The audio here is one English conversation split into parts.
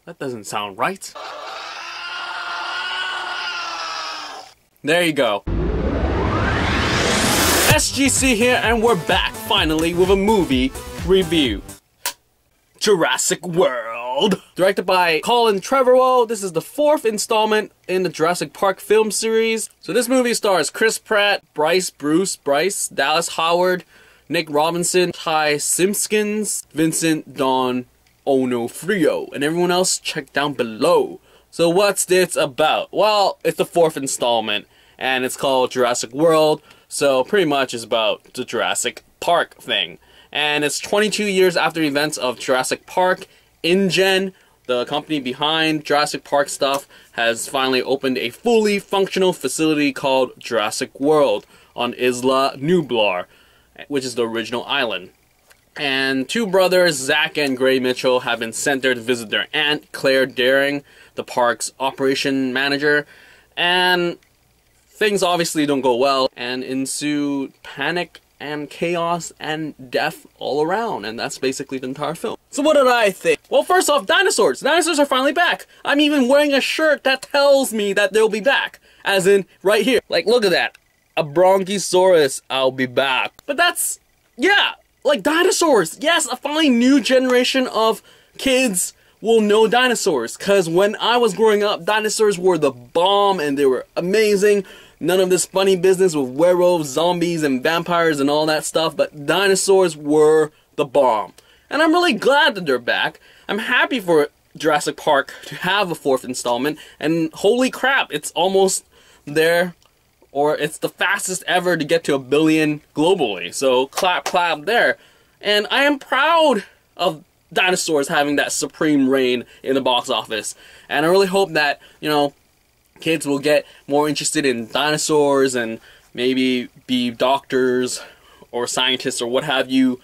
That doesn't sound right. There you go. SGC here, and we're back finally with a movie review. Jurassic World. Directed by Colin Trevorrow. This is the 4th installment in the Jurassic Park film series. So this movie stars Chris Pratt, Bruce Bryce, Dallas Howard, Nick Robinson, Ty Simpkins, Vincent D'Onofrio, and everyone else check down below. So what's this about? Well, it's the 4th installment, and it's called Jurassic World, so pretty much it's about the Jurassic Park thing. And it's 22 years after the events of Jurassic Park. InGen, the company behind Jurassic Park stuff, has finally opened a fully functional facility called Jurassic World on Isla Nublar, which is the original island. And two brothers, Zach and Gray Mitchell, have been sent there to visit their aunt, Claire Daring, the park's operation manager. And things obviously don't go well, and ensue panic and chaos and death all around, and that's basically the entire film. So what did I think? Well, first off, dinosaurs! Dinosaurs are finally back! I'm even wearing a shirt that tells me that they'll be back. As in, right here. Like, look at that. A Bronchosaurus, I'll be back. But that's, yeah, like dinosaurs! Yes, a finally new generation of kids will know dinosaurs, because when I was growing up, dinosaurs were the bomb and they were amazing. None of this funny business with werewolves, zombies, and vampires and all that stuff, but dinosaurs were the bomb. And I'm really glad that they're back. I'm happy for Jurassic Park to have a 4th installment, and holy crap, it's almost there, or it's the fastest ever to get to 1 billion globally. So clap, clap there. And I am proud of dinosaurs having that supreme reign in the box office. And I really hope that, you know, kids will get more interested in dinosaurs and maybe be doctors or scientists or what have you,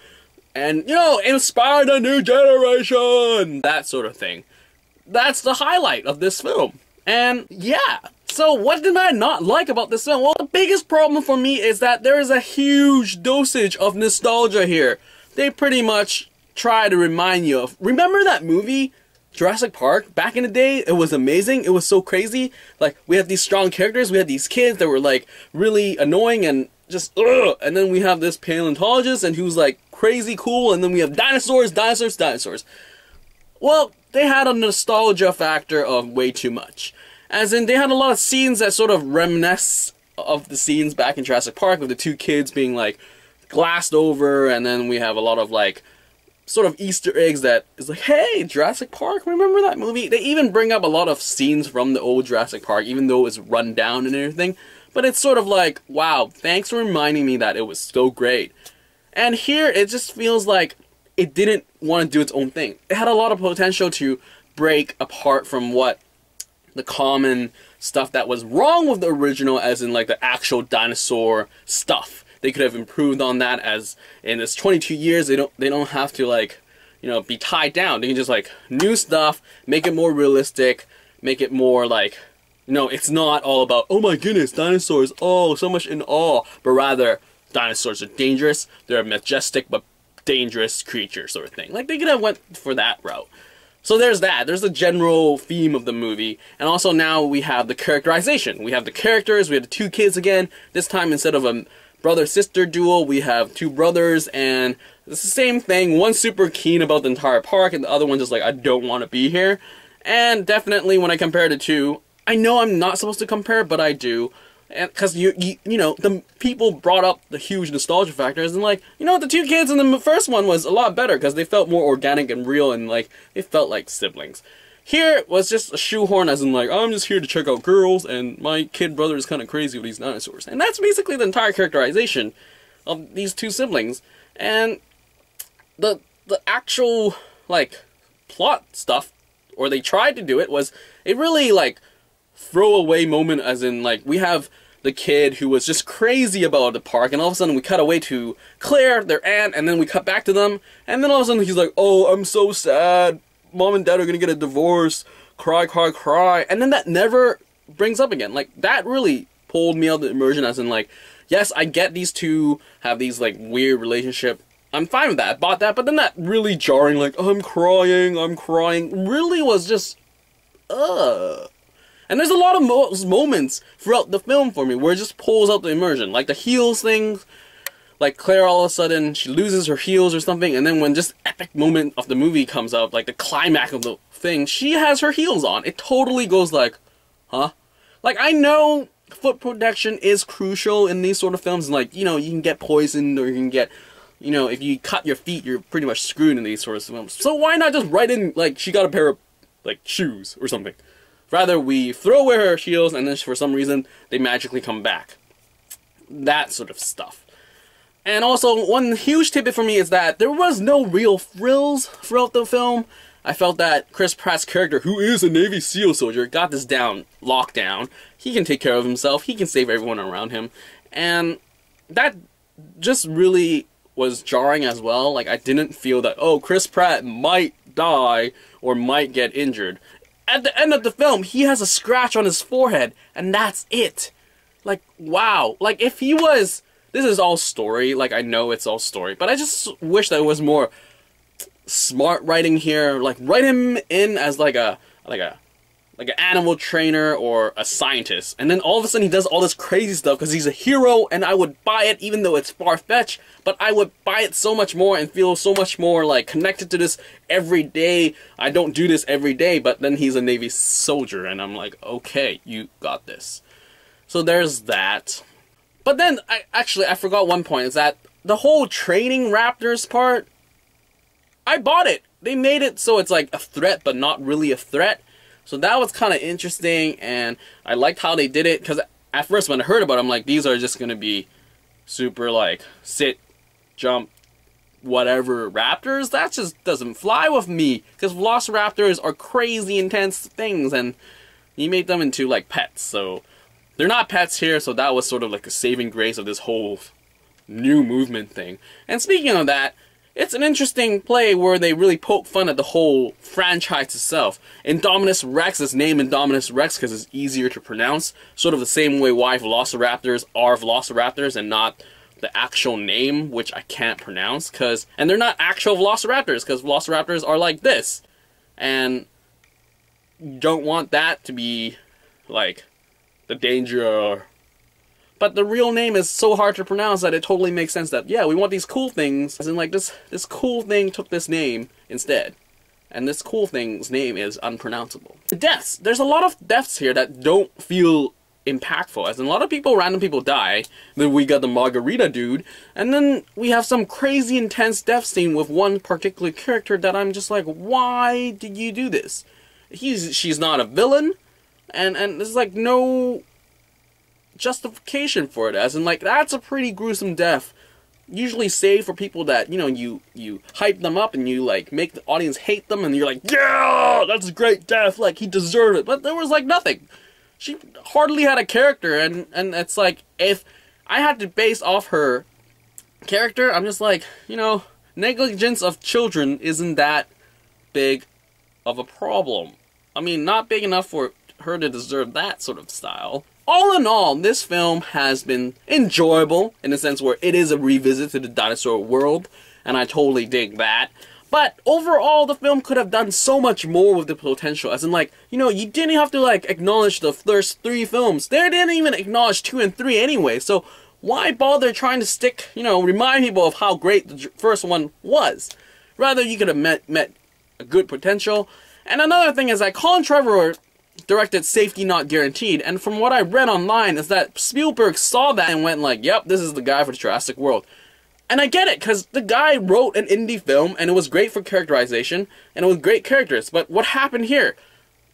and, you know, inspire the new generation! That sort of thing. That's the highlight of this film. And yeah, so what did I not like about this film? Well, the biggest problem for me is that there is a huge dosage of nostalgia here. They pretty much try to remind you of, remember that movie Jurassic Park? Back in the day, it was amazing. It was so crazy. Like, we had these strong characters. We had these kids that were, like, really annoying and just, ugh. And then we have this paleontologist and who's, like, crazy cool. And then we have dinosaurs. Well, they had a nostalgia factor of way too much. As in, they had a lot of scenes that sort of reminisce of the scenes back in Jurassic Park with the two kids being, like, glassed over. And then we have a lot of, like, sort of Easter eggs that is like, hey, Jurassic Park, remember that movie? They even bring up a lot of scenes from the old Jurassic Park, even though it's run down and everything. But it's sort of like, wow, thanks for reminding me that it was so great. And here, it just feels like it didn't want to do its own thing. It had a lot of potential to break apart from what the common stuff that was wrong with the original, as in like the actual dinosaur stuff. They could have improved on that, as in this 22 years, they don't have to, like, you know, be tied down. They can just, like, new stuff, make it more realistic, make it more, like, you know, it's not all about, oh my goodness, dinosaurs, oh, so much in awe, but rather, dinosaurs are dangerous, they're a majestic but dangerous creature sort of thing. Like, they could have went for that route. So there's that. There's the general theme of the movie. And also now we have the characterization. We have the characters, we have the two kids again. This time, instead of a brother-sister duel, we have two brothers, and it's the same thing. One's super keen about the entire park, and the other one's just like, I don't want to be here. And definitely, when I compare the two, I know I'm not supposed to compare, but I do. And because you know, the people brought up the huge nostalgia factors, and like, you know, the two kids in the first one was a lot better because they felt more organic and real, and like, they felt like siblings. Here was just a shoehorn, as in like, I'm just here to check out girls, and my kid brother is kind of crazy with these dinosaurs. And that's basically the entire characterization of these two siblings. And the actual, like, plot stuff, or they tried to do it, was a really, like, throwaway moment, as in, like, we have the kid who was just crazy about the park, and all of a sudden we cut away to Claire, their aunt, and then we cut back to them, and then all of a sudden he's like, oh, I'm so sad. Mom and Dad are gonna get a divorce, cry, cry, cry, and then that never brings up again. Like, that really pulled me out of the immersion, as in like, yes, I get these two have these like weird relationship I'm fine with that. I bought that, but then that really jarring, like, I'm crying, really was just, And there's a lot of moments throughout the film for me where it just pulls out the immersion. Like the heels thing, like Claire all of a sudden, she loses her heels or something, and then when just epic moment of the movie comes up, like the climax of the thing, she has her heels on. It totally goes like, huh? Like, I know foot protection is crucial in these sort of films, and like, you know, you can get poisoned, or you can get, you know, if you cut your feet, you're pretty much screwed in these sort of films. So why not just write in, like, she got a pair of, like, shoes or something? Rather, we throw away her heels, and then for some reason, they magically come back. That sort of stuff. And also, one huge tidbit for me is that there was no real thrills throughout the film. I felt that Chris Pratt's character, who is a Navy SEAL soldier, got this down, locked down. He can take care of himself. He can save everyone around him. And that just really was jarring as well. Like, I didn't feel that, oh, Chris Pratt might die or might get injured. At the end of the film, he has a scratch on his forehead, and that's it. Like, wow. Like, if he was... This is all story, like, I know it's all story, but I just wish there was more smart writing here. Like, write him in as like an animal trainer or a scientist, and then all of a sudden he does all this crazy stuff because he's a hero, and I would buy it even though it's far-fetched, but I would buy it so much more and feel so much more like connected to this every day. I don't do this every day, but then he's a Navy soldier, and I'm like, okay, you got this. So there's that. But then, I forgot one point, is that the whole training raptors part, I bought it. They made it so it's like a threat, but not really a threat. So that was kind of interesting, and I liked how they did it, because at first when I heard about it, I'm like, these are just going to be super, like, sit, jump, whatever raptors. That just doesn't fly with me, because velociraptors are crazy intense things, and you made them into, like, pets, so... They're not pets here, so that was sort of like a saving grace of this whole new movement thing. And speaking of that, it's an interesting play where they really poke fun at the whole franchise itself. Indominus Rex is named Indominus Rex because it's easier to pronounce, sort of the same way why velociraptors are velociraptors and not the actual name, which I can't pronounce, and they're not actual velociraptors, because velociraptors are like this. And you don't want that to be, like... the danger. But the real name is so hard to pronounce that it totally makes sense that, yeah, we want these cool things, as in, like, this cool thing took this name instead. And this cool thing's name is unpronounceable. The deaths. There's a lot of deaths here that don't feel impactful, as in a lot of random people die. Then we got the Margarita dude, and then we have some crazy intense death scene with one particular character that I'm just like, why did you do this? She's not a villain. And there's, like, no justification for it, as in, like, that's a pretty gruesome death. Usually saved for people that, you know, you hype them up and you, like, make the audience hate them, and you're like, yeah, that's a great death, like, he deserved it. But there was, like, nothing. She hardly had a character, and it's like, if I had to base off her character, I'm just like, you know, negligence of children isn't that big of a problem. I mean, not big enough for her to deserve that sort of style. All in all, this film has been enjoyable in the sense where it is a revisit to the dinosaur world, and I totally dig that. But overall, the film could have done so much more with the potential, as in, like, you know, you didn't have to, like, acknowledge the first 3 films. They didn't even acknowledge 2 and 3 anyway, so why bother trying to stick, you know, remind people of how great the first one was? Rather, you could have met a good potential. And another thing is that Colin Trevorrow directed Safety Not Guaranteed, and from what I read online is that Spielberg saw that and went like, yep, this is the guy for Jurassic World. And I get it, because the guy wrote an indie film, and it was great for characterization, and it was great characters, but what happened here?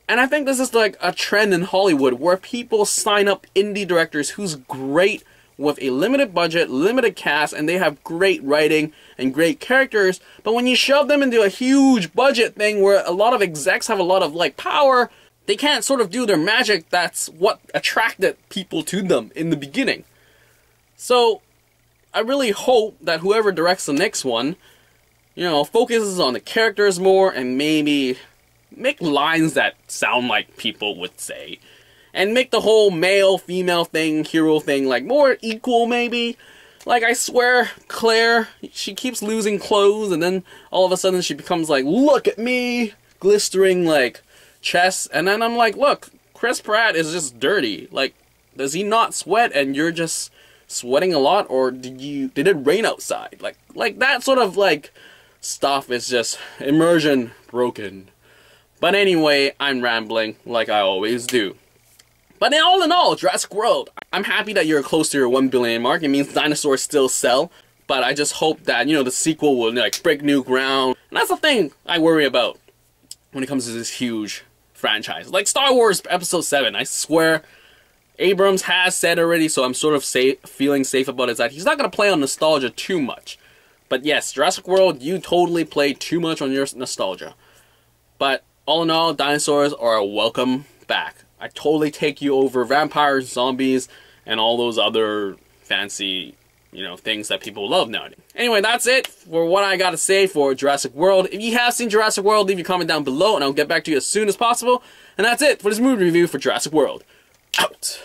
And I think this is like a trend in Hollywood, where people sign up indie directors who's great with a limited budget, limited cast, and they have great writing and great characters, but when you shove them into a huge budget thing where a lot of execs have a lot of, like, power, they can't sort of do their magic. That's what attracted people to them in the beginning. So, I really hope that whoever directs the next one, you know, focuses on the characters more and maybe make lines that sound like people would say. And make the whole male-female thing, hero thing, like, more equal, maybe. Like, I swear, Claire, she keeps losing clothes, and then all of a sudden she becomes like, look at me, glistering, like, chest. And then I'm like, look, Chris Pratt is just dirty. Like, does he not sweat and you're just sweating a lot? Or did it rain outside? Like that sort of, like, stuff is just immersion broken. But anyway, I'm rambling like I always do. But all in all, Jurassic World, I'm happy that you're close to your 1 billion mark. It means dinosaurs still sell. But I just hope that, you know, the sequel will, like, break new ground. And that's the thing I worry about when it comes to this huge franchise. Like Star Wars Episode 7, I swear, Abrams has said already, so I'm sort of feeling safe about it, that he's not going to play on nostalgia too much. But yes, Jurassic World, you totally play too much on your nostalgia. But all in all, dinosaurs are welcome back. I totally take you over vampires, zombies, and all those other fancy, you know, things that people love nowadays. Anyway, that's it for what I gotta say for Jurassic World. If you have seen Jurassic World, leave your comment down below, and I'll get back to you as soon as possible. And that's it for this movie review for Jurassic World. Out!